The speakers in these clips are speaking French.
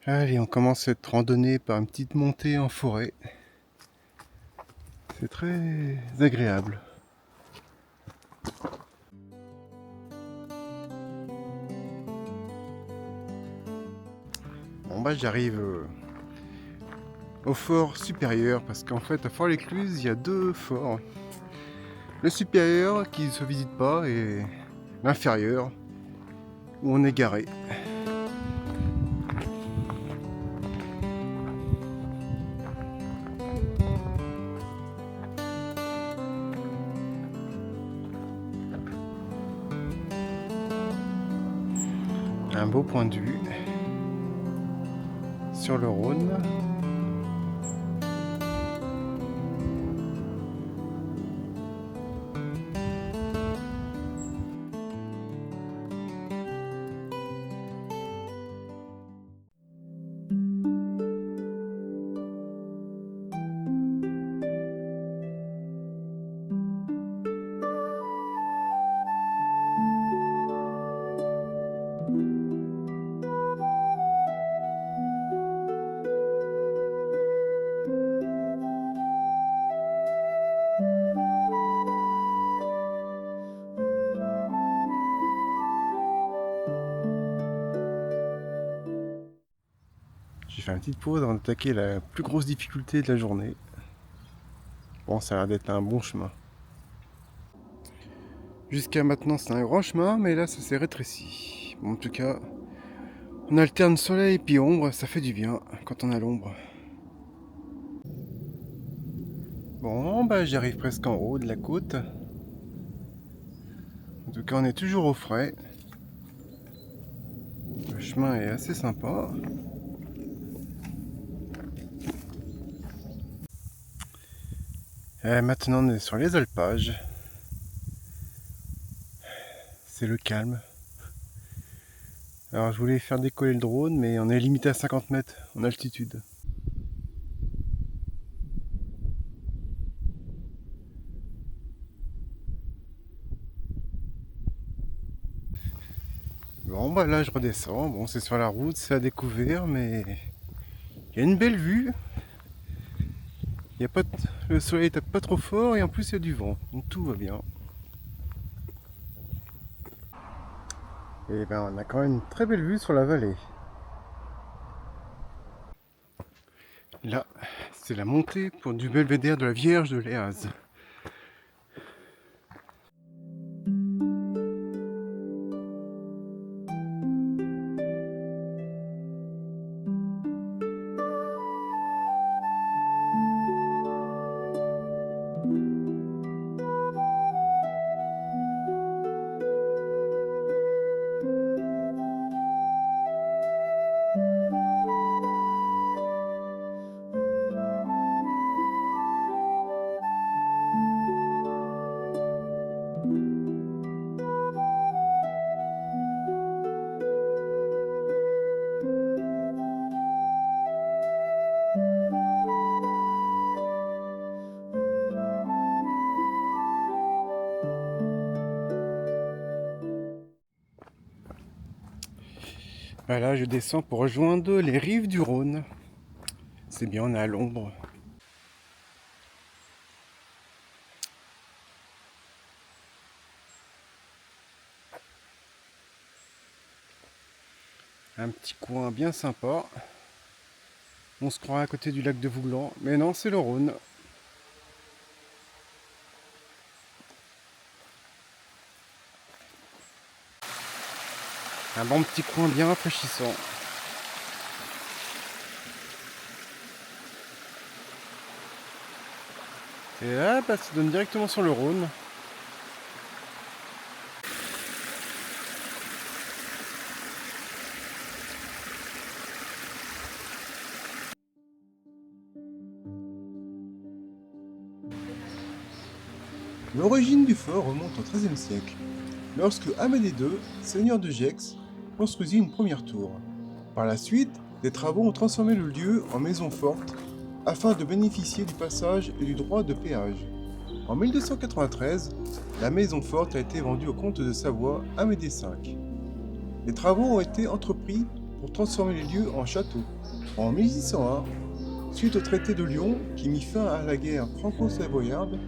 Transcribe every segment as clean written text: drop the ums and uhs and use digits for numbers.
Allez, on commence cette randonnée par une petite montée en forêt. C'est très agréable. Bon bah j'arrive au fort supérieur parce qu'en fait à Fort-l'Écluse il y a deux forts. Le supérieur qui ne se visite pas et l'inférieur où on est garé. Un beau point de vue sur le Rhône. J'ai fait une petite pause avant d'attaquer la plus grosse difficulté de la journée. Bon, ça a l'air d'être un bon chemin. Jusqu'à maintenant, c'est un grand chemin, mais là, ça s'est rétréci. Bon, en tout cas, on alterne soleil et puis ombre, ça fait du bien quand on a l'ombre. Bon, bah j'arrive presque en haut de la côte. En tout cas, on est toujours au frais. Le chemin est assez sympa. Et maintenant, on est sur les alpages. C'est le calme. Alors, je voulais faire décoller le drone, mais on est limité à 50 mètres en altitude. Bon, bah là, je redescends. Bon, c'est sur la route, c'est à découvert, mais il y a une belle vue. Il y a pas de... Le soleil tape pas trop fort et en plus, il y a du vent. Donc, tout va bien. Et ben, on a quand même une très belle vue sur la vallée. Là, c'est la montée pour du belvédère de la Vierge de Léaz. Là, je descends pour rejoindre les rives du Rhône. C'est bien, on est à l'ombre. Un petit coin bien sympa. On se croirait à côté du lac de Vouglan, mais non, c'est le Rhône. Un bon petit coin bien rafraîchissant. Et là, bah, ça donne directement sur le Rhône. L'origine du fort remonte au XIIIe siècle, lorsque Amédée II, seigneur de Gex, construisit une première tour. Par la suite, des travaux ont transformé le lieu en maison forte afin de bénéficier du passage et du droit de péage. En 1293, la maison forte a été vendue au comte de Savoie Amédée V. Les travaux ont été entrepris pour transformer les lieux en châteaux. En 1601, suite au traité de Lyon qui mit fin à la guerre franco-savoyarde,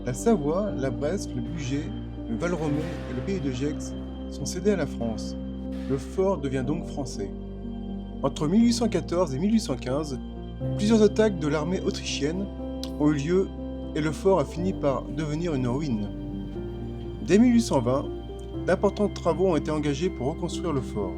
la Savoie, la Bresse, le Bugey, le Val-Romey et le pays de Gex sont cédés à la France. Le fort devient donc français. Entre 1814 et 1815, plusieurs attaques de l'armée autrichienne ont eu lieu et le fort a fini par devenir une ruine. Dès 1820, d'importants travaux ont été engagés pour reconstruire le fort.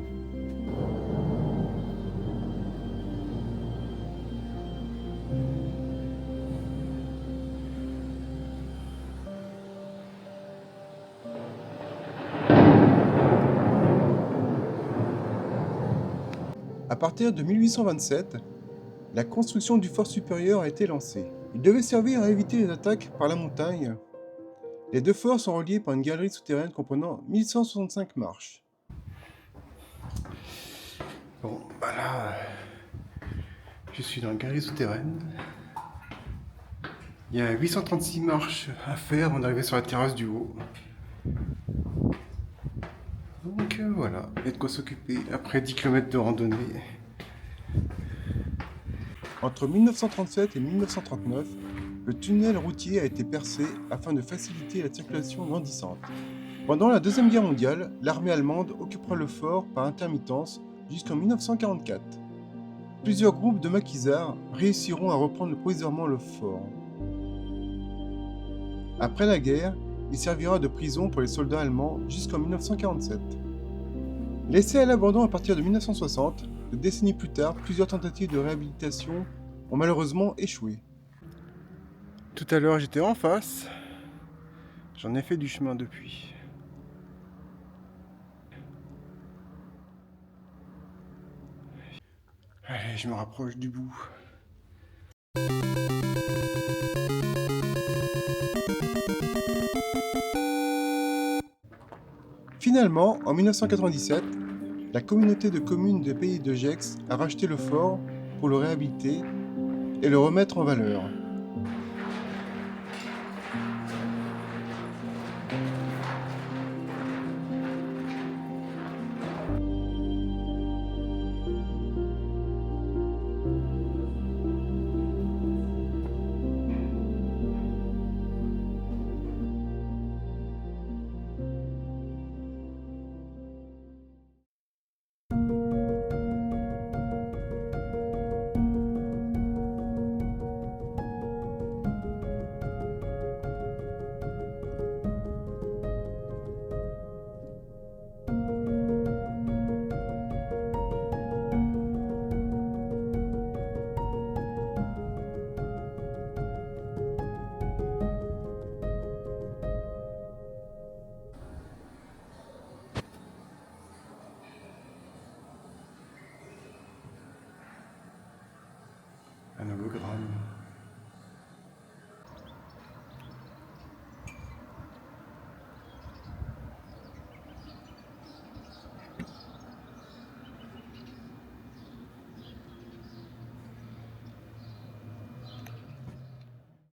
À partir de 1827, la construction du fort supérieur a été lancée. Il devait servir à éviter les attaques par la montagne. Les deux forts sont reliés par une galerie souterraine comprenant 1165 marches. Bon, bah là, je suis dans la galerie souterraine. Il y a 836 marches à faire avant d'arriver sur la terrasse du haut. Donc voilà, il y a de quoi s'occuper après 10 km de randonnée. Entre 1937 et 1939, le tunnel routier a été percé afin de faciliter la circulation grandissante. Pendant la Deuxième Guerre mondiale, l'armée allemande occupera le fort par intermittence jusqu'en 1944. Plusieurs groupes de maquisards réussiront à reprendre provisoirement le fort. Après la guerre, il servira de prison pour les soldats allemands jusqu'en 1947. Laissé à l'abandon à partir de 1960, 2 décennies plus tard, plusieurs tentatives de réhabilitation ont malheureusement échoué. Tout à l'heure, j'étais en face. J'en ai fait du chemin depuis. Allez, je me rapproche du bout. Finalement, en 1997, la communauté de communes des Pays de Gex a racheté le fort pour le réhabiliter et le remettre en valeur.